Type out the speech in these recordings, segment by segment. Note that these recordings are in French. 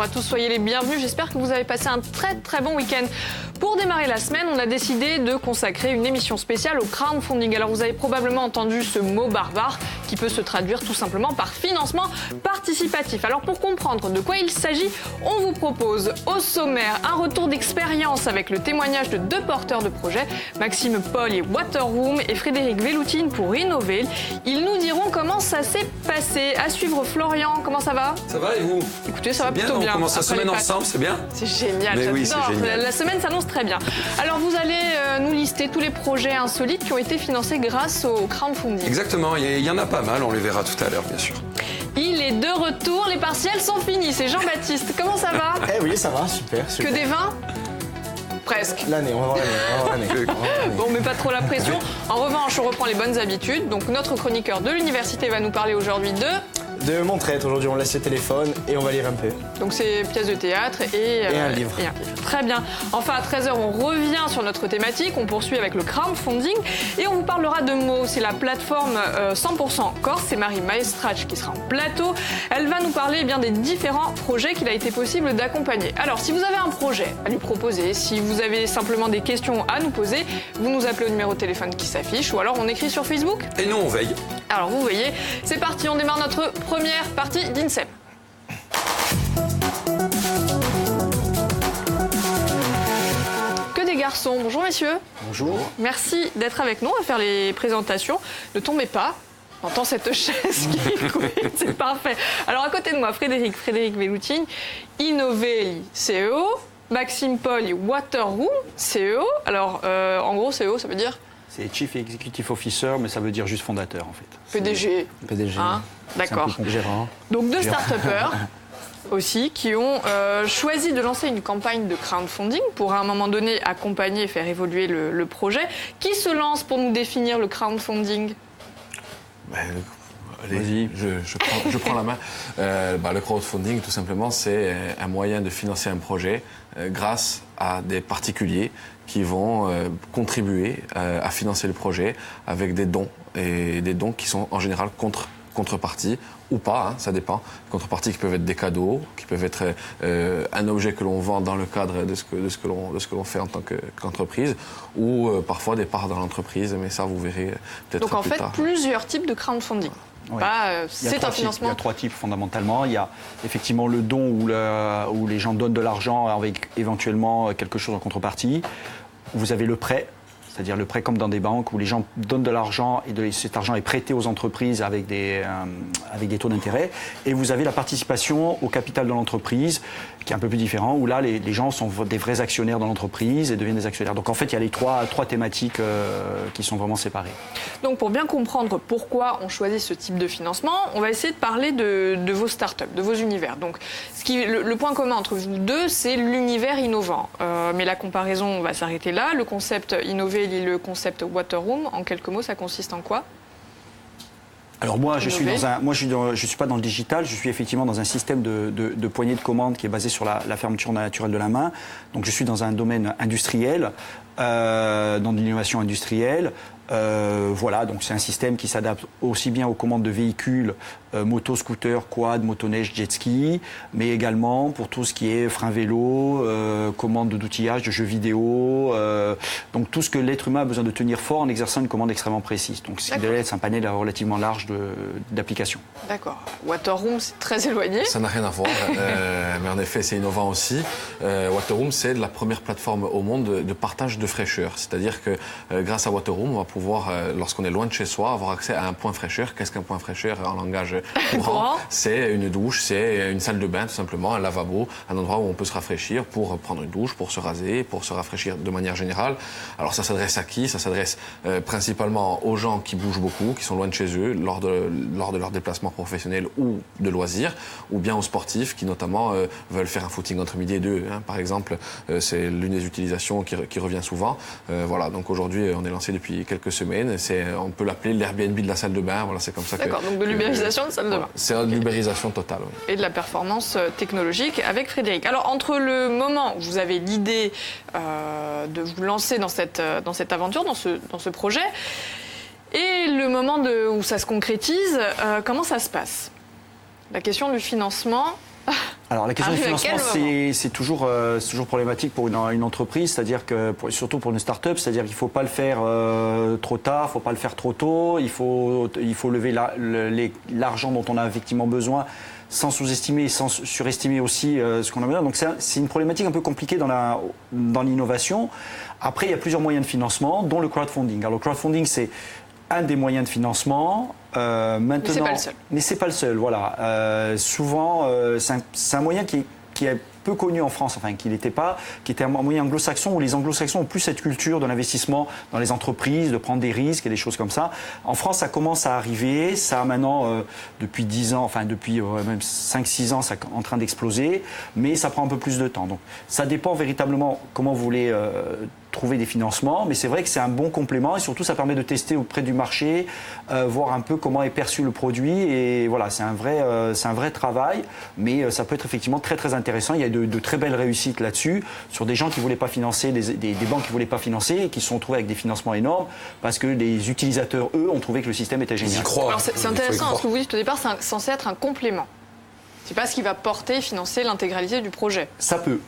bonjour à tous, soyez les bienvenus. J'espère que vous avez passé un très bon week-end. Pour démarrer la semaine, on a décidé de consacrer une émission spéciale au crowdfunding. Alors vous avez probablement entendu ce mot barbare qui peut se traduire tout simplement par financement participatif. Alors pour comprendre de quoi il s'agit, on vous propose au sommaire un retour d'expérience avec le témoignage de 2 porteurs de projets, Maxime Paul et Waterroom et Frédéric Velloutine pour Innovel. Ils nous diront comment ça s'est passé. À suivre Florian, comment ça va? Ça va et vous? Écoutez, ça va plutôt bien. On commence la semaine ensemble, c'est bien? C'est génial, j'adore. Oui, la semaine s'annonce très bien. Alors vous allez nous lister tous les projets insolites qui ont été financés grâce au crowdfunding. Exactement, il y en a pas mal, on les verra tout à l'heure bien sûr. Il est de retour, les partiels sont finis, c'est Jean-Baptiste. Comment ça va? Eh oui, ça va, super. Que des vins? Presque. L'année, on va voir l'année. Bon, mais pas trop la pression. En revanche, on reprend les bonnes habitudes. Donc notre chroniqueur de l'université va nous parler aujourd'hui de mon traite. Aujourd'hui, on laisse le téléphone et on va lire un peu. Donc c'est pièces de théâtre et un livre. Très bien. Enfin, à 13h, on revient sur notre thématique. On poursuit avec le crowdfunding et on vous parlera de mots. C'est la plateforme 100% Corse. C'est Marie Maestrach qui sera en plateau. Elle va nous parler bien des différents projets qu'il a été possible d'accompagner. Alors, si vous avez un projet à lui proposer, si vous avez simplement des questions à nous poser, vous nous appelez au numéro de téléphone qui s'affiche ou alors on écrit sur Facebook. Et nous, on veille. Alors, vous voyez, c'est parti. On démarre notre première partie d'INSEP. Que des garçons. Bonjour messieurs. Bonjour. Merci d'être avec nous. On va faire les présentations. Ne tombez pas. On entend cette chaise qui couine, c'est parfait. Alors à côté de moi, Frédéric Velloutine, Innovel, CEO, Maxime Paul et Waterroom, CEO. Alors en gros, CEO, ça veut dire? C'est Chief Executive Officer, mais ça veut dire juste fondateur, en fait. PDG. PDG. Hein, d'accord. Gérant. Donc 2 start-upers aussi qui ont choisi de lancer une campagne de crowdfunding pour à un moment donné accompagner et faire évoluer le projet. Qui se lance pour nous définir le crowdfunding? Allez, je prends la main. Le crowdfunding, tout simplement, c'est un moyen de financer un projet grâce à des particuliers qui vont contribuer à financer le projet avec des dons, et des dons qui sont en général contrepartie ou pas, hein, ça dépend. Contreparties qui peuvent être des cadeaux, qui peuvent être un objet que l'on vend dans le cadre de ce que l'on fait en tant qu'entreprise, ou parfois des parts dans l'entreprise, mais ça vous verrez peut-être plus tard. Donc en fait, plusieurs types de crowdfunding. Oui. C'est un financement. Il y a 3 types fondamentalement. Il y a effectivement le don où les gens donnent de l'argent avec éventuellement quelque chose en contrepartie. Vous avez le prêt. C'est-à-dire le prêt comme dans des banques où les gens donnent de l'argent et cet argent est prêté aux entreprises avec des taux d'intérêt. Et vous avez la participation au capital de l'entreprise qui est un peu plus différent, où là les gens sont des vrais actionnaires dans l'entreprise et deviennent des actionnaires. Donc en fait il y a les trois thématiques qui sont vraiment séparées. Donc pour bien comprendre pourquoi on choisit ce type de financement, on va essayer de parler de vos startups, de vos univers. Donc le point commun entre vous deux, c'est l'univers innovant. Mais la comparaison va s'arrêter là. Le concept Innovel et le concept Waterroom, en quelques mots, ça consiste en quoi? Alors moi, je suis pas dans le digital, je suis effectivement dans un système de poignée de commande qui est basé sur la fermeture naturelle de la main. Donc je suis dans un domaine industriel, dans l'innovation industrielle. Voilà, donc c'est un système qui s'adapte aussi bien aux commandes de véhicules, moto, scooter, quad, motoneige, jet ski, mais également pour tout ce qui est frein vélo, commandes d'outillage, de jeux vidéo, donc tout ce que l'être humain a besoin de tenir fort en exerçant une commande extrêmement précise. Donc c'est un panel relativement large d'applications. D'accord. Waterroom, c'est très éloigné. Ça n'a rien à voir, mais en effet c'est innovant aussi. Waterroom, c'est la première plateforme au monde de partage de fraîcheur. C'est-à-dire que grâce à Waterroom, on va pouvoir, lorsqu'on est loin de chez soi, avoir accès à un point fraîcheur. Qu'est-ce qu'un point fraîcheur en langage courant? C'est une douche, c'est une salle de bain tout simplement, un lavabo, un endroit où on peut se rafraîchir pour prendre une douche, pour se raser, pour se rafraîchir de manière générale. Alors ça s'adresse à qui? Ça s'adresse principalement aux gens qui bougent beaucoup, qui sont loin de chez eux lors de leur déplacement professionnel ou de loisirs, ou bien aux sportifs qui notamment veulent faire un footing entre midi et 2, hein, par exemple. C'est l'une des utilisations qui revient souvent. Voilà, donc aujourd'hui on est lancé depuis quelques semaines. On peut l'appeler l'Airbnb de la salle de bain. Voilà, c'est comme ça. D'accord, donc de l'ubérisation de salle de bain. C'est une ubérisation totale. Oui. Et de la performance technologique avec Frédéric. Alors entre le moment où vous avez l'idée de vous lancer dans cette aventure, dans ce projet, et le moment où ça se concrétise, comment ça se passe? La question du financement. Alors la question du Arrive à financement, quel c'est toujours problématique pour une entreprise, c'est-à-dire que surtout pour une start-up, c'est-à-dire qu'il ne faut pas le faire trop tard, il ne faut pas le faire trop tôt, il faut lever l'argent dont on a effectivement besoin sans sous-estimer et sans surestimer aussi ce qu'on a besoin. Donc c'est une problématique un peu compliquée dans l'innovation. Après, il y a plusieurs moyens de financement, dont le crowdfunding. Alors le crowdfunding, c'est un des moyens de financement. Maintenant, mais c'est pas le seul. Mais c'est pas le seul, voilà. Souvent, c'est un moyen qui est peu connu en France, enfin qui n'était pas, qui était un moyen anglo-saxon où les anglo-saxons ont plus cette culture de l'investissement dans les entreprises, de prendre des risques et des choses comme ça. En France, ça commence à arriver, ça a maintenant depuis 10 ans, enfin depuis même 5-6 ans, ça est en train d'exploser, mais ça prend un peu plus de temps. Donc ça dépend véritablement comment vous voulez trouver des financements, mais c'est vrai que c'est un bon complément et surtout ça permet de tester auprès du marché, voir un peu comment est perçu le produit et voilà, c'est un vrai travail, mais ça peut être effectivement très très intéressant. Il y a de très belles réussites là-dessus sur des gens qui ne voulaient pas financer, des banques qui ne voulaient pas financer et qui se sont retrouvés avec des financements énormes parce que les utilisateurs, eux, ont trouvé que le système était génial. J'y crois. Alors c'est intéressant, ce que vous dites au départ, c'est censé être un complément. C'est pas ce qui va porter et financer l'intégralité du projet. Ça peut.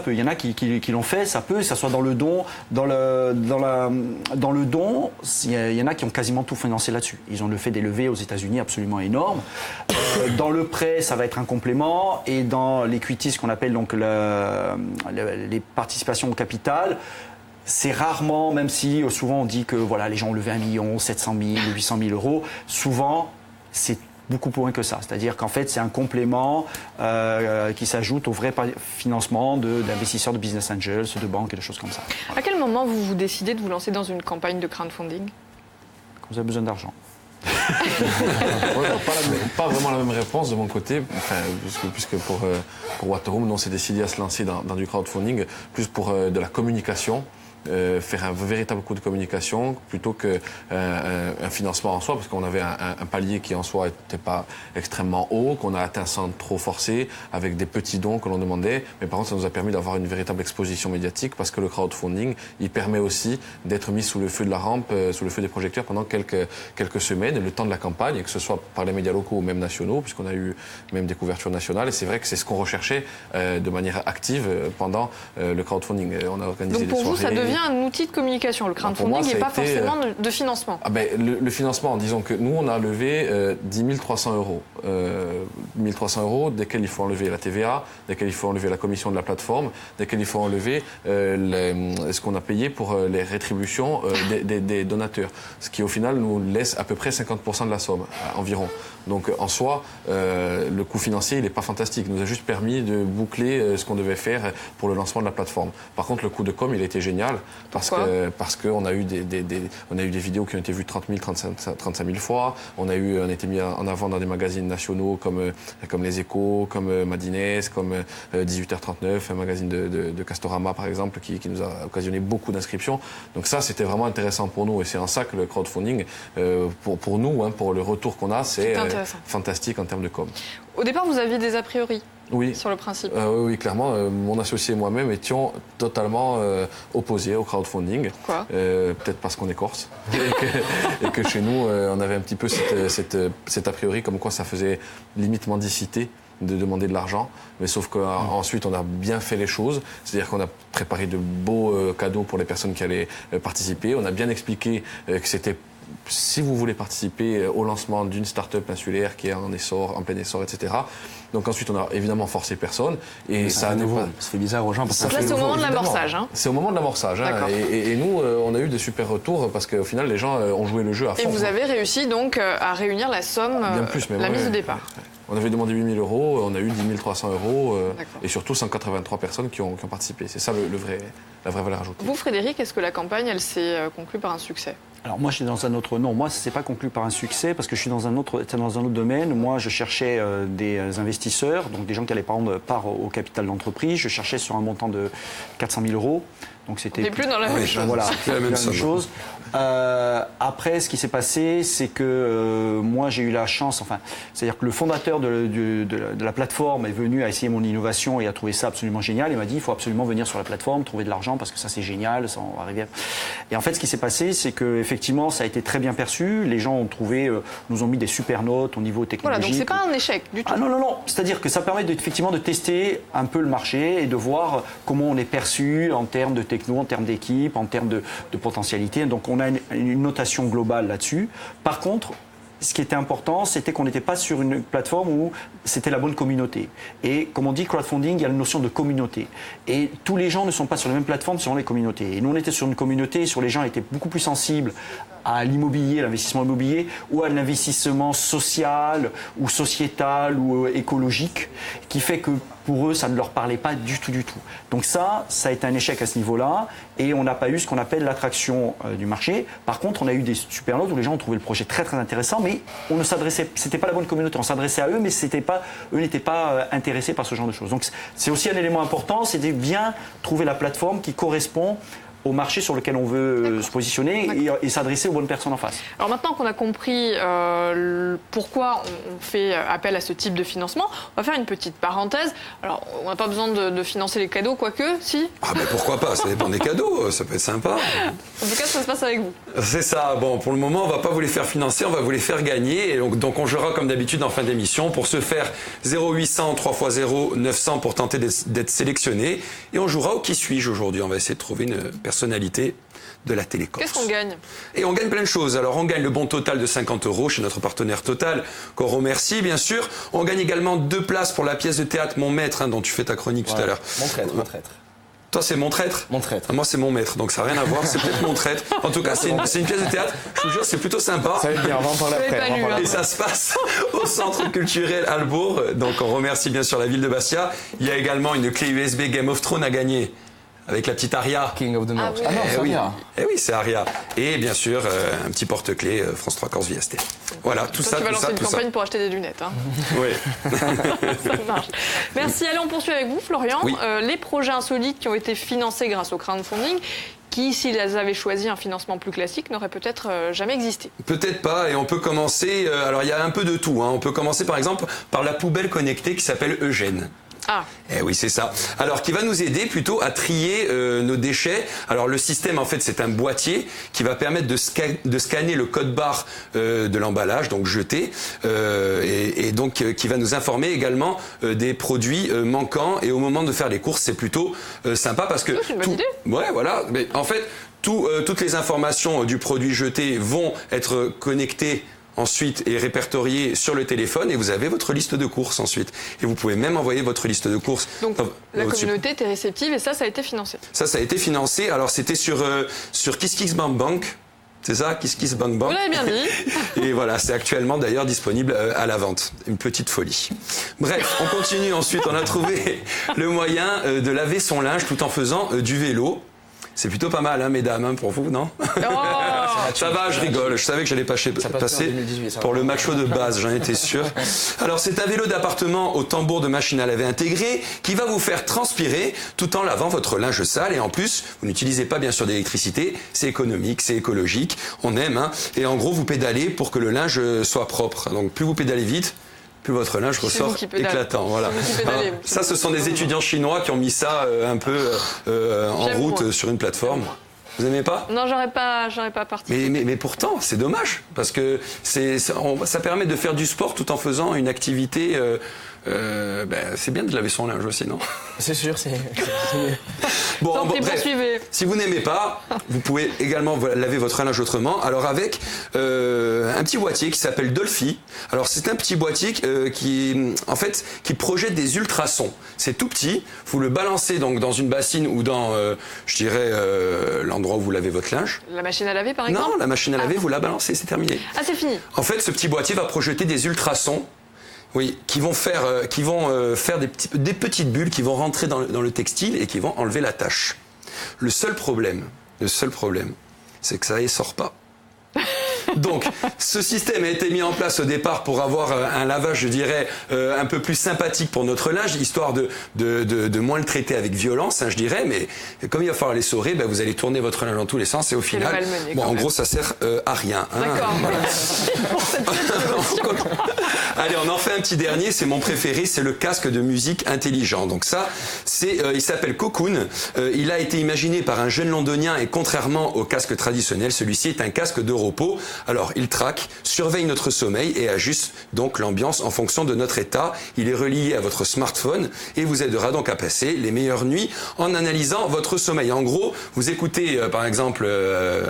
Il y en a qui l'ont fait, ça peut, que ça soit dans le don, dans le don, il y en a qui ont quasiment tout financé là-dessus. Ils ont fait des levées aux États-Unis absolument énormes. Dans le prêt, ça va être un complément, et dans l'equity, ce qu'on appelle donc les participations au capital. C'est rarement, même si souvent on dit que voilà, les gens ont levé 1 million, 700 000, 800 000 euros, souvent c'est beaucoup plus loin que ça. C'est-à-dire qu'en fait, c'est un complément qui s'ajoute au vrai financement d'investisseurs, de business angels, de banques et de choses comme ça. À quel moment vous décidez de vous lancer dans une campagne de crowdfunding? Quand vous avez besoin d'argent. Pas vraiment la même réponse de mon côté, enfin, puisque pour Waterroom, nous on s'est décidé à se lancer dans du crowdfunding, plus pour de la communication. Faire un véritable coup de communication plutôt qu'un financement en soi, parce qu'on avait un palier qui en soi n'était pas extrêmement haut, qu'on a atteint sans trop forcer, avec des petits dons que l'on demandait, mais par contre ça nous a permis d'avoir une véritable exposition médiatique, parce que le crowdfunding, il permet aussi d'être mis sous le feu de la rampe, sous le feu des projecteurs pendant quelques semaines, le temps de la campagne, et que ce soit par les médias locaux ou même nationaux, puisqu'on a eu même des couvertures nationales, et c'est vrai que c'est ce qu'on recherchait de manière active pendant le crowdfunding. On a organisé des soirées. Ça devient un outil de communication, le crowdfunding, et pas forcément de financement. Le financement, disons que nous, on a levé 10 300 euros. 1 300 euros, desquels il faut enlever la TVA, desquels il faut enlever la commission de la plateforme, desquels il faut enlever ce qu'on a payé pour les rétributions des donateurs. Ce qui, au final, nous laisse à peu près 50% de la somme, environ. Donc, en soi, le coût financier, il n'est pas fantastique. Il nous a juste permis de boucler ce qu'on devait faire pour le lancement de la plateforme. Par contre, le coût de com, il a été génial. Parce qu'on a eu des vidéos qui ont été vues 30 000, 35 000 fois. On a été mis en avant dans des magazines nationaux comme Les Échos, comme Madines, comme 18h39, un magazine de Castorama par exemple, qui nous a occasionné beaucoup d'inscriptions. Donc ça, c'était vraiment intéressant pour nous, et c'est en ça que le crowdfunding, pour nous, pour le retour qu'on a, c'est fantastique en termes de com. Au départ, vous aviez des a priori. Oui. Sur le principe. Oui, clairement. Mon associé et moi-même étions totalement opposés au crowdfunding. Quoi peut-être parce qu'on est corse. et que chez nous, on avait un petit peu cet a priori comme quoi ça faisait limite mendicité de demander de l'argent. Mais sauf qu'ensuite, on a bien fait les choses. C'est-à-dire qu'on a préparé de beaux cadeaux pour les personnes qui allaient participer. On a bien expliqué que c'était... Si vous voulez participer au lancement d'une start-up insulaire qui est en plein essor, etc. Donc ensuite, on a évidemment forcé personne. Et ça fait bizarre aux gens. Parce que là, c'est au moment de l'amorçage. C'est au moment de l'amorçage. Et nous, on a eu des super retours parce qu'au final, les gens ont joué le jeu à fond. Et vous avez réussi donc à réunir la somme, la mise de départ. On avait demandé 8 000 euros, on a eu 10 300 euros et surtout 183 personnes qui ont participé. C'est ça la vraie valeur ajoutée. Vous, Frédéric, est-ce que la campagne, elle s'est conclue par un succès? Alors moi, je suis dans un autre... Non, moi, ça ne s'est pas conclu par un succès parce que je suis dans un autre domaine. Moi, je cherchais des investisseurs, donc des gens qui allaient prendre part au capital d'entreprise. Je cherchais sur un montant de 400 000 euros. Donc c'était On n'est plus dans la même chose. Voilà, c'est plus la même somme. Après, ce qui s'est passé, c'est que moi j'ai eu la chance, c'est-à-dire que le fondateur de la plateforme est venu à essayer mon innovation et a trouvé ça absolument génial. Il m'a dit il faut absolument venir sur la plateforme, trouver de l'argent parce que ça c'est génial, ça on va arriver. Et en fait, ce qui s'est passé, c'est que effectivement, ça a été très bien perçu. Les gens ont trouvé, nous ont mis des super notes au niveau technologique. Voilà, donc c'est pas un échec du tout. Ah non. C'est-à-dire que ça permet effectivement de tester un peu le marché et de voir comment on est perçu en termes de techno, en termes d'équipe, en termes de potentialité. Donc on a une notation globale là-dessus. Par contre, ce qui était important, c'était qu'on n'était pas sur une plateforme où c'était la bonne communauté. Et comme on dit, crowdfunding, il y a la notion de communauté. Et tous les gens ne sont pas sur la même plateforme selon les communautés. Et nous, on était sur une communauté sur les gens étaient beaucoup plus sensibles à l'immobilier, l'investissement immobilier, ou à l'investissement social, ou sociétal, ou écologique, qui fait que pour eux, ça ne leur parlait pas du tout. Donc ça a été un échec à ce niveau-là, et on n'a pas eu ce qu'on appelle l'attraction du marché. Par contre, on a eu des super notes où les gens ont trouvé le projet très très intéressant, mais on ne s'adressait, c'était pas la bonne communauté. On s'adressait à eux, mais eux n'étaient pas intéressés par ce genre de choses. Donc c'est aussi un élément important, c'est de bien trouver la plateforme qui correspond au marché sur lequel on veut se positionner et s'adresser aux bonnes personnes en face. Alors maintenant qu'on a compris pourquoi on fait appel à ce type de financement, on va faire une petite parenthèse. Alors on n'a pas besoin de financer les cadeaux, quoique, si. Ah ben pourquoi pas, ça dépend des cadeaux, ça peut être sympa. En tout cas, ça se passe avec vous. C'est ça, bon pour le moment on va pas vous les faire financer, on va vous les faire gagner. Et donc on jouera comme d'habitude en fin d'émission pour se faire 0800 3x0 900 pour tenter d'être sélectionné. Et on jouera au qui suis-je aujourd'hui, on va essayer de trouver une personnalité de la télécom. Qu'est-ce qu'on gagne? Et on gagne plein de choses. Alors on gagne le bon total de 50 € chez notre partenaire Total, qu'on remercie bien sûr. On gagne également 2 places pour la pièce de théâtre Mon Maître, dont tu fais ta chronique tout à l'heure. Mon traître. Toi c'est Mon Traître? Mon traître. Moi c'est Mon Maître, donc ça n'a rien à voir, c'est peut-être Mon Traître. En tout cas c'est une pièce de théâtre, je vous jure c'est plutôt sympa. Ça va être bien, on va en parler Vous après. l'avez pas lu, hein. Et ça se passe au centre culturel Albourg. Donc on remercie bien sûr la ville de Bastia. Il y a également une clé USB Game of Thrones à gagner. Avec la petite Aria. King of the North. oui. Ah non, c'est oui. bien. Eh oui, c'est Aria. Et bien sûr, un petit porte-clés France 3 Corse VST. Voilà, tout Toi, ça, tu vas tout lancer ça, une tout ça. campagne pour acheter des lunettes. Hein. Oui. Ça marche. Merci. Allez, on poursuit avec vous, Florian. Oui. Les projets insolites qui ont été financés grâce au crowdfunding, qui, s'ils avaient choisi un financement plus classique, n'auraient peut-être jamais existé. Peut-être pas, et on peut commencer. Alors, il y a un peu de tout. On peut commencer par exemple par la poubelle connectée qui s'appelle Eugène. Ah, Eh oui, c'est ça. Alors, qui va nous aider plutôt à trier nos déchets. Alors, le système, en fait, c'est un boîtier qui va permettre de scanner le code barre de l'emballage, donc jeté, et donc qui va nous informer également des produits manquants. Et au moment de faire les courses, c'est plutôt sympa parce que c'est une bonne idée. Ouais, voilà. Mais en fait, toutes les informations du produit jeté vont être connectées ensuite est répertorié sur le téléphone et vous avez votre liste de courses ensuite. Et vous pouvez même envoyer votre liste de courses. donc la communauté était réceptive et ça a été financé. Ça a été financé. Alors c'était sur KissKissBankBank. C'est ça, KissKissBankBank. Vous l'avez bien dit. Et voilà, c'est actuellement d'ailleurs disponible à la vente. Une petite folie. Bref, on continue ensuite. On a trouvé le moyen de laver son linge tout en faisant du vélo. C'est plutôt pas mal, hein, mesdames, pour vous, non? Oh, Ça va, je rigole. Je savais que j'allais passer en 2018, ça pour va. le macho de base, j'en étais sûr. Alors, c'est un vélo d'appartement au tambour de machine à laver intégré qui va vous faire transpirer tout en lavant votre linge sale. Et en plus, vous n'utilisez pas bien sûr d'électricité. C'est économique, c'est écologique. On aime, hein. Et en gros, vous pédalez pour que le linge soit propre. Donc, plus vous pédalez vite, plus votre linge ressort vous qui pédalez. éclatant. Voilà. C'est vous qui pédalez. Alors, ça, ce sont des étudiants chinois qui ont mis ça un peu en J'aime route moins. sur une plateforme. Vous aimez pas? non, j'aurais pas participé. Mais pourtant, c'est dommage, parce que ça permet de faire du sport tout en faisant une activité. C'est bien de laver son linge aussi, non? C'est sûr, c'est Bon, Tant pis, poursuivez. si vous n'aimez pas, vous pouvez également laver votre linge autrement. Alors avec un petit boîtier qui s'appelle Dolphy. Alors c'est un petit boîtier qui projette des ultrasons. C'est tout petit. Vous le balancez donc dans une bassine ou dans, l'endroit où vous lavez votre linge. La machine à laver, par exemple? Non, la machine à laver, vous la balancez, c'est terminé. Ah, c'est fini. En fait, ce petit boîtier va projeter des ultrasons, oui, qui vont faire des petites bulles qui vont rentrer dans le textile et qui vont enlever la tache. Le seul problème, c'est que ça ne sort pas. Donc, ce système a été mis en place au départ pour avoir un lavage, je dirais, un peu plus sympathique pour notre linge, histoire de moins le traiter avec violence, hein, je dirais. Mais comme il va falloir les saurer, ben, vous allez tourner votre linge dans tous les sens et au final, malmené, bon, en gros, ça sert à rien. Hein. D'accord. Allez, on en fait un petit dernier, c'est mon préféré, c'est le casque de musique intelligent. Donc ça, il s'appelle Cocoon. Il a été imaginé par un jeune londonien et contrairement au casque traditionnel, celui-ci est un casque de repos. Alors, il traque, surveille notre sommeil et ajuste donc l'ambiance en fonction de notre état. Il est relié à votre smartphone et vous aidera donc à passer les meilleures nuits en analysant votre sommeil. En gros, vous écoutez par exemple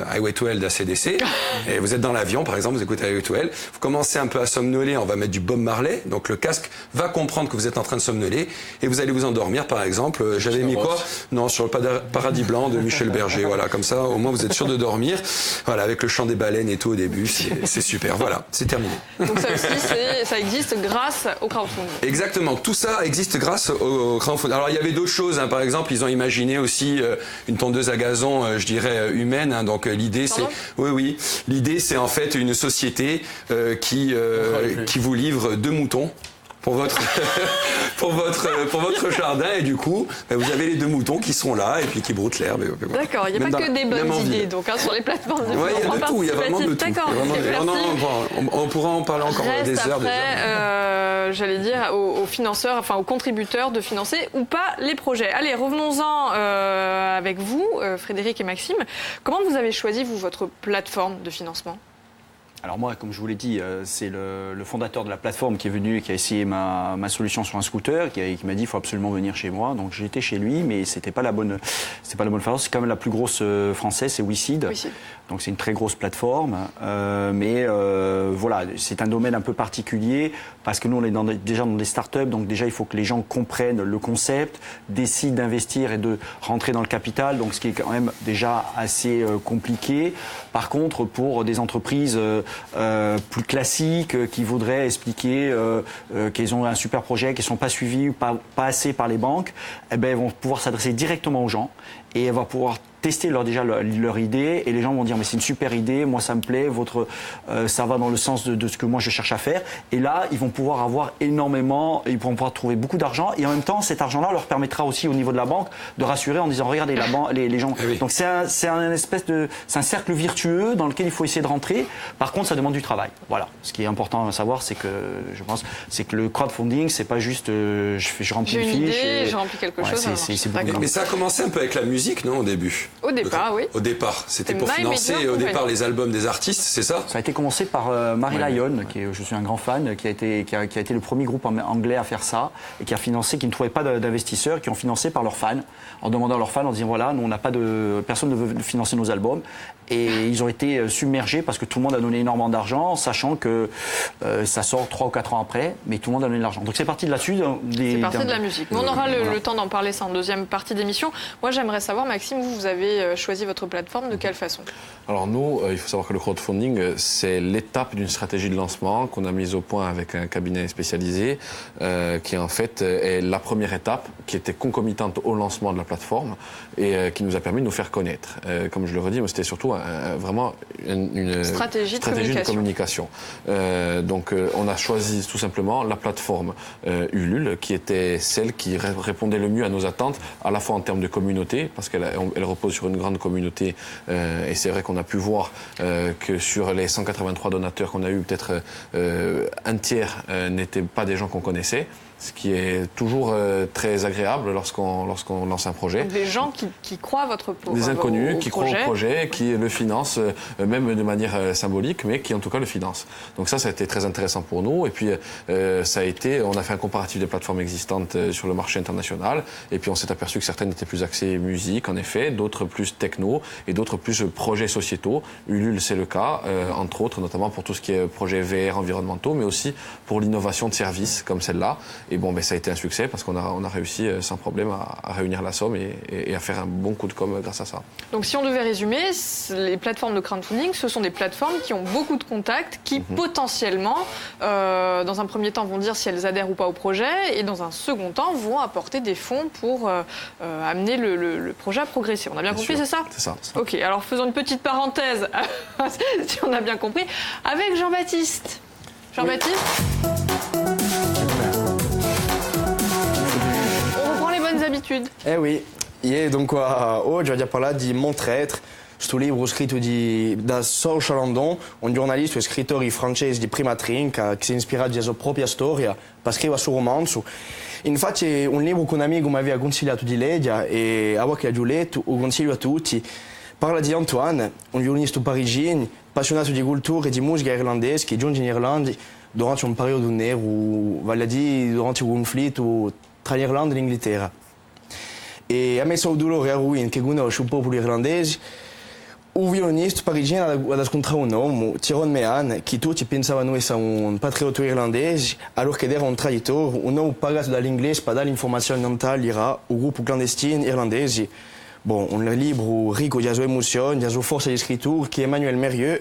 Highway to Hell d'ACDC et vous êtes dans l'avion par exemple, vous écoutez Highway to Hell, vous commencez un peu à somnoler, on va mettre du Bob Marley, donc le casque va comprendre que vous êtes en train de somnoler et vous allez vous endormir par exemple. J'avais mis quoi? Non, sur le Paradis Blanc de Michel Berger, voilà, comme ça au moins vous êtes sûr de dormir. Voilà, avec le chant des baleines et tout au début, c'est super. Voilà, c'est terminé. Donc ça aussi, ça existe grâce au crowdfunding. Exactement, tout ça existe grâce au crowdfunding. Alors il y avait d'autres choses, hein. Par exemple, ils ont imaginé aussi une tondeuse à gazon, je dirais humaine. Hein. Donc l'idée, c'est, oui, l'idée c'est en fait une société qui vous livre 2 moutons. Pour votre jardin et du coup vous avez les 2 moutons qui sont là et puis qui broutent l'herbe. D'accord, il n'y a pas que des bonnes idées donc hein, sur les plateformes de il y a de tout, il y a vraiment de tout. D'accord, on pourra en parler encore des heures. J'allais dire aux financeurs, enfin aux contributeurs de financer ou pas les projets. Allez, revenons-en avec vous, Frédéric et Maxime. Comment vous avez choisi vous votre plateforme de financement ? Alors moi, comme je vous l'ai dit, c'est le fondateur de la plateforme qui est venu et qui a essayé ma solution sur un scooter, qui m'a dit il faut absolument venir chez moi. Donc j'étais chez lui, mais c'était pas la bonne façon. C'est quand même la plus grosse française, c'est WeSeed. Donc c'est une très grosse plateforme, mais voilà, c'est un domaine un peu particulier parce que nous on est déjà dans des startups, donc déjà il faut que les gens comprennent le concept, décident d'investir et de rentrer dans le capital, donc ce qui est quand même déjà assez compliqué. Par contre, pour des entreprises plus classiques qui voudraient expliquer qu'ils ont un super projet, qu'ils ne sont pas suivis pas assez par les banques, eh ben, ils vont pouvoir s'adresser directement aux gens et elles vont pouvoir tester leur idée et les gens vont dire mais c'est une super idée, moi ça me plaît, ça va dans le sens de ce que moi je cherche à faire et là ils vont pouvoir avoir énormément, ils vont pouvoir trouver beaucoup d'argent et en même temps cet argent-là leur permettra aussi au niveau de la banque de rassurer en disant regardez les gens. Oui. Donc c'est un cercle virtueux dans lequel il faut essayer de rentrer. Par contre ça demande du travail. Voilà. Ce qui est important à savoir c'est que je pense c'est que le crowdfunding c'est pas juste je remplis une fiche. Je remplis quelque chose. Mais ça a commencé un peu avec la musique non au début. Au départ, oui. Au départ, c'était pour financer les albums des artistes, c'est ça? Ça a été commencé par Marie Lion, je suis un grand fan, qui a été le premier groupe anglais à faire ça et qui ne trouvait pas d'investisseurs, qui ont financé par leurs fans, en demandant à leurs fans, en disant voilà, nous personne ne veut financer nos albums. Et ils ont été submergés parce que tout le monde a donné énormément d'argent, sachant que ça sort 3 ou 4 ans après, mais tout le monde a donné de l'argent. Donc c'est parti de là-dessus. C'est parti de la musique. Mais on aura le temps d'en parler, ça en deuxième partie d'émission. Moi, j'aimerais savoir, Maxime, vous avez choisi votre plateforme de quelle façon? Alors nous, il faut savoir que le crowdfunding, c'est l'étape d'une stratégie de lancement qu'on a mise au point avec un cabinet spécialisé, qui en fait est la première étape, qui était concomitante au lancement de la plateforme et qui nous a permis de nous faire connaître. Comme je le redis, c'était surtout vraiment une stratégie de communication. Donc on a choisi tout simplement la plateforme Ulule, qui était celle qui répondait le mieux à nos attentes, à la fois en termes de communauté, parce qu'elle repose sur une grande communauté, et c'est vrai qu'on a pu voir que sur les 183 donateurs qu'on a eu, peut-être un tiers n'étaient pas des gens qu'on connaissait. Ce qui est toujours très agréable lorsqu'on lance un projet. Donc des gens qui croient à votre projet. Des inconnus qui croient au projet, qui le financent, même de manière symbolique, mais qui en tout cas le financent. Donc ça a été très intéressant pour nous. Et puis on a fait un comparatif des plateformes existantes sur le marché international. Et puis on s'est aperçu que certaines étaient plus axées musique, en effet, d'autres plus techno et d'autres plus projets sociétaux. Ulule, c'est le cas, entre autres, notamment pour tout ce qui est projets VR environnementaux, mais aussi pour l'innovation de services comme celle-là. Et bon, ça a été un succès parce qu'on a réussi sans problème à réunir la somme et à faire un bon coup de com' grâce à ça. Donc si on devait résumer, les plateformes de crowdfunding, ce sont des plateformes qui ont beaucoup de contacts, qui potentiellement, dans un premier temps, vont dire si elles adhèrent ou pas au projet, et dans un second temps, vont apporter des fonds pour amener le projet à progresser. On a bien compris, c'est ça ? C'est ça. Ok, alors faisons une petite parenthèse, si on a bien compris, avec Jean-Baptiste. Jean-Baptiste, on reprend les bonnes habitudes. Eh oui, donc oggi voglio parlare di Montretre, questo libro scritto da Saoirse Landon, un giornalista e scrittore francese di prima trinca che si è ispirato alla sua propria storia per scrivere il suo romanzo. Infatti è un libro che un amico mi aveva consigliato di leggere e a che ho letto lo consiglio a tutti. Parla di Antoine, un violinista parigino, appassionato di cultura e di musica irlandese che giunge in Irlanda durante un periodo nero, vale a dire durante il conflitto tra l'Irlanda e l'Inghilterra. E a mezzo al dolore e al ruina che conosce il popolo irlandese, un violinista parigino ha scontrato un uomo, Tyrone Meehan, che tutti pensavano essere un patriota irlandese, allora che era un traditore, un uomo pagato dall'inglese per dare informazioni all'Ira, un gruppo clandestino irlandese. Bon, un libro ricco di sue emozioni, di sua forza di scrittura, che Emmanuel Mérieux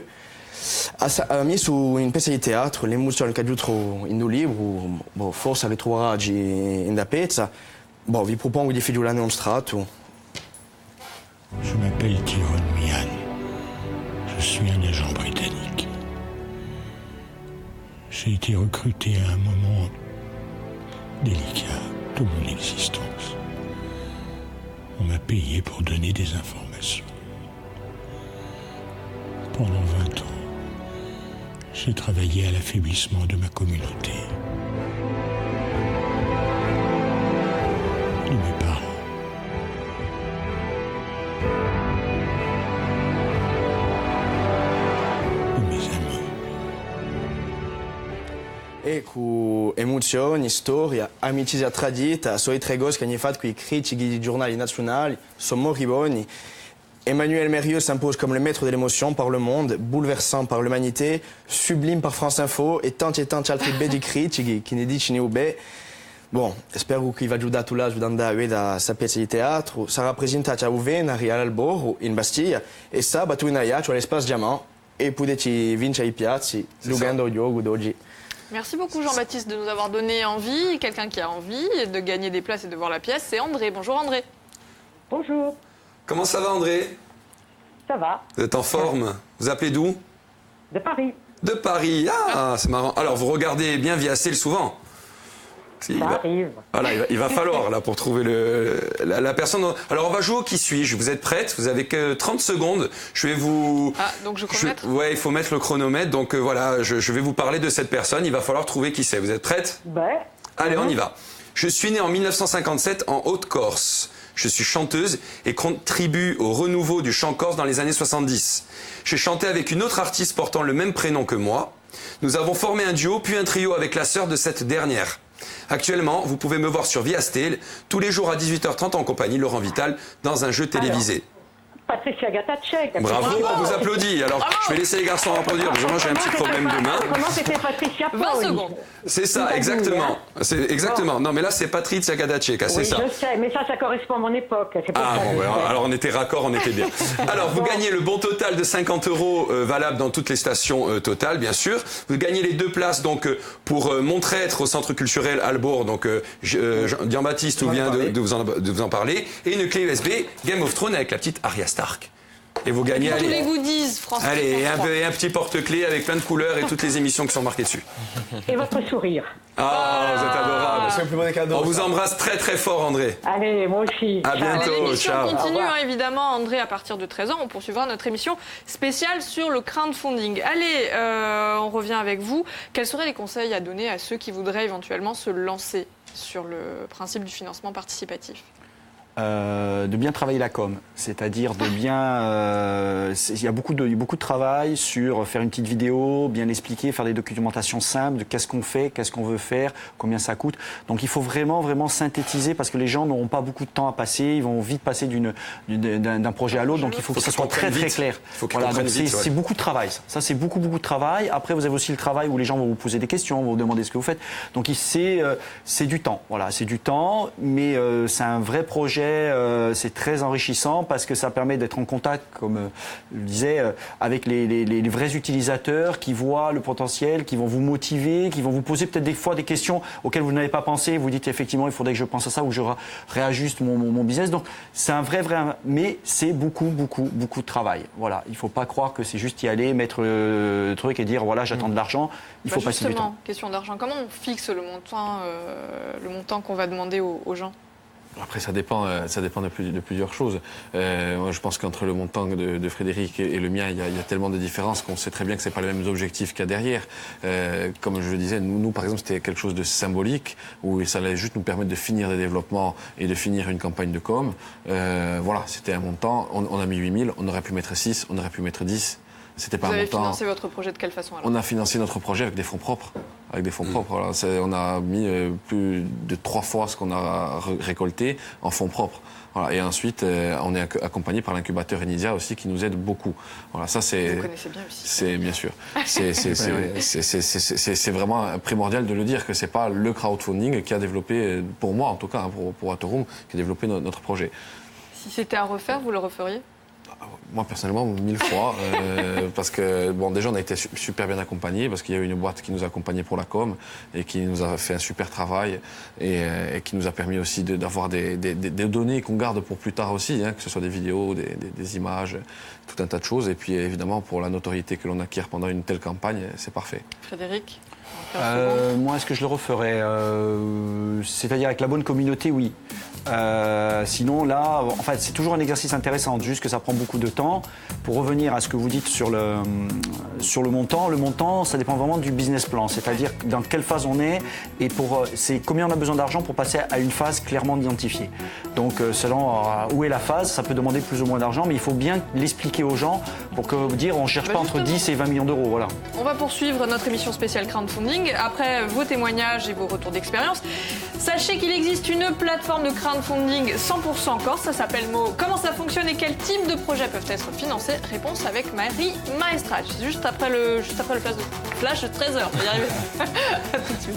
ha messo in pezzo di teatro, l'emozione che ha aggiunto in un libro, bon, forse la ritroverà in da pezza. Bon, vi propongo di figurare un strato. Je m'appelle Tyrone Meehan. Je suis un agent britannique. J'ai été recruté à un moment délicat de mon existence. On m'a payé pour donner des informations. Pendant 20 ans, j'ai travaillé à l'affaiblissement de ma communauté, de mes parents. De mes amis. E con emozioni, storia, amicizia tradita, solite cose che hanno fatto con i critici di giornali nazionali, sono moriboni. Emmanuel Mérieux s'impose comme le maître de l'émotion par le monde, bouleversant par l'humanité, sublime par France Info e tanti altri bei critici che ne dicono bene. Bon, spero che vi aiutato là ad andare a questa pezza di teatro. Sarà presentata a Venari all'Alboro, in Bastiglia, e sabato in Aiaccio all'Espace Diamant, e potete vincere i piazzi, giocando il gioco d'oggi. Merci beaucoup Jean-Baptiste de nous avoir donné envie. Quelqu'un qui a envie de gagner des places et de voir la pièce, c'est André. Bonjour André. Bonjour, Comment ça va André? ça va? Vous êtes en forme? Vous appelez d'où? De Paris. De Paris. Ah, c'est marrant. Alors vous regardez bien Viacel souvent? Ça arrive. Voilà, il va falloir là pour trouver la personne. Alors on va jouer au qui suis-je. Vous êtes prête? Vous avez que 30 secondes. Je vais vous. Ah, donc je chronomètre? Ouais, il faut mettre le chronomètre. Donc voilà, je vais vous parler de cette personne. Il va falloir trouver qui c'est. Vous êtes prête? Ouais. Allez, on y va. Je suis né en 1957 en Haute-Corse. Je suis chanteuse et contribue au renouveau du chant corse dans les années 70. J'ai chanté avec une autre artiste portant le même prénom que moi. Nous avons formé un duo puis un trio avec la sœur de cette dernière. Actuellement, vous pouvez me voir sur Viastel tous les jours à 18h30 en compagnie de Laurent Vital dans un jeu télévisé. Patricia Gatacek. Bravo, on vous applaudit. Alors, je vais laisser les garçons applaudir parce que moi j'ai un petit problème de main. Comment c'était Patricia 20 Paoli? secondes. C'est ça, exactement. C'est exactement. Non, mais là c'est Patrizia Gadacek, c'est Oui, ça. je sais, mais ça correspond à mon époque. C'est pour Ah ça bon, que je ben, sais. alors on était raccord, on était bien. Alors vous gagnez le bon total de 50 € valable dans toutes les stations Total, bien sûr. Vous gagnez les 2 places donc pour Montretre au centre culturel Albour, donc Jean-Baptiste vient de vous en parler, et une clé USB Game of Thrones avec la petite Arya Stark. Et vous gagnez, Tous les allez, goodies, France. allez un petit porte-clés avec plein de couleurs et toutes les émissions qui sont marquées dessus. Et votre sourire. Ah, vous êtes adorable. C'est le plus beau des cadeaux. On vous embrasse très très fort, André. Allez, moi aussi. À Ciao. bientôt. L'émission ciao. continue, Au revoir. évidemment, André, à partir de 13h. On poursuivra notre émission spéciale sur le crowdfunding. Allez, on revient avec vous. Quels seraient les conseils à donner à ceux qui voudraient éventuellement se lancer sur le principe du financement participatif? de bien travailler la com, c'est-à-dire de bien... il y a beaucoup de travail sur faire une petite vidéo, bien l'expliquer, faire des documentations simples de qu'est-ce qu'on fait, qu'est-ce qu'on veut faire, combien ça coûte. Donc il faut vraiment synthétiser parce que les gens n'auront pas beaucoup de temps à passer, ils vont vite passer d'un projet à l'autre, donc il faut que ça soit très clair. Voilà, donc c'est beaucoup de travail. Ça c'est beaucoup de travail. Après vous avez aussi le travail où les gens vont vous poser des questions, vont vous demander ce que vous faites. Donc c'est du temps. Voilà, c'est du temps, mais c'est un vrai projet. C'est très enrichissant parce que ça permet d'être en contact, comme je le disais, avec les vrais utilisateurs qui voient le potentiel, qui vont vous motiver, qui vont vous poser peut-être des fois des questions auxquelles vous n'avez pas pensé. Vous dites effectivement, il faudrait que je pense à ça ou je réajuste mon business. Donc c'est un vrai, mais c'est beaucoup de travail. Voilà, il ne faut pas croire que c'est juste y aller, mettre le truc et dire voilà, j'attends de l'argent. Il faut passer du temps. Question d'argent. Comment on fixe le montant qu'on va demander aux gens ? Après, ça dépend de plusieurs choses. Moi, je pense qu'entre le montant de Frédéric et le mien, il y a tellement de différences qu'on sait très bien que c'est pas les mêmes objectifs qu'il y a derrière. Comme je le disais, nous, par exemple, c'était quelque chose de symbolique où ça allait juste nous permettre de finir des développements et de finir une campagne de com. Voilà, c'était un montant. On a mis 8 000, on aurait pu mettre 6, on aurait pu mettre 10. C'était pas un montant. Vous avez financé votre projet de quelle façon alors ? On a financé notre projet avec des fonds propres. Voilà, on a mis plus de 3 fois ce qu'on a récolté en fonds propres. Voilà, et ensuite, on est accompagné par l'incubateur Enidia aussi qui nous aide beaucoup. Voilà, ça c'est. Vous connaissez bien aussi. C'est bien sûr. C'est vraiment primordial de le dire que c'est pas le crowdfunding qui a développé, pour moi en tout cas, pour Waterroom, qui a développé notre projet. Si c'était à refaire, vous le referiez ? Moi, personnellement, 1000 fois. Parce que, bon, déjà, on a été super bien accompagnés parce qu'il y a eu une boîte qui nous a accompagnés pour la com et qui nous a fait un super travail et qui nous a permis aussi d'avoir des données qu'on garde pour plus tard aussi, hein, que ce soit des vidéos, des images, tout un tas de choses. Et puis, évidemment, pour la notoriété que l'on acquiert pendant une telle campagne, c'est parfait. Frédéric ? Moi, est-ce que je le referais c'est-à-dire avec la bonne communauté, oui. Sinon, là, en fait, c'est toujours un exercice intéressant, juste que ça prend beaucoup de temps. Pour revenir à ce que vous dites sur le montant, ça dépend vraiment du business plan, c'est-à-dire dans quelle phase on est et c'est combien on a besoin d'argent pour passer à une phase clairement identifiée. Donc, selon où est la phase, ça peut demander plus ou moins d'argent, mais il faut bien l'expliquer aux gens pour que dire on ne cherche pas entre 10 et 20 millions d'euros. Voilà. On va poursuivre notre émission spéciale crowdfunding après vos témoignages et vos retours d'expérience. Sachez qu'il existe une plateforme de crowdfunding 100% Corse, ça s'appelle Mo. Comment ça fonctionne et quels types de projets peuvent être financés? Réponse avec Marie Maestrage, juste après le flash de 13h. On va y arriver. À tout de suite.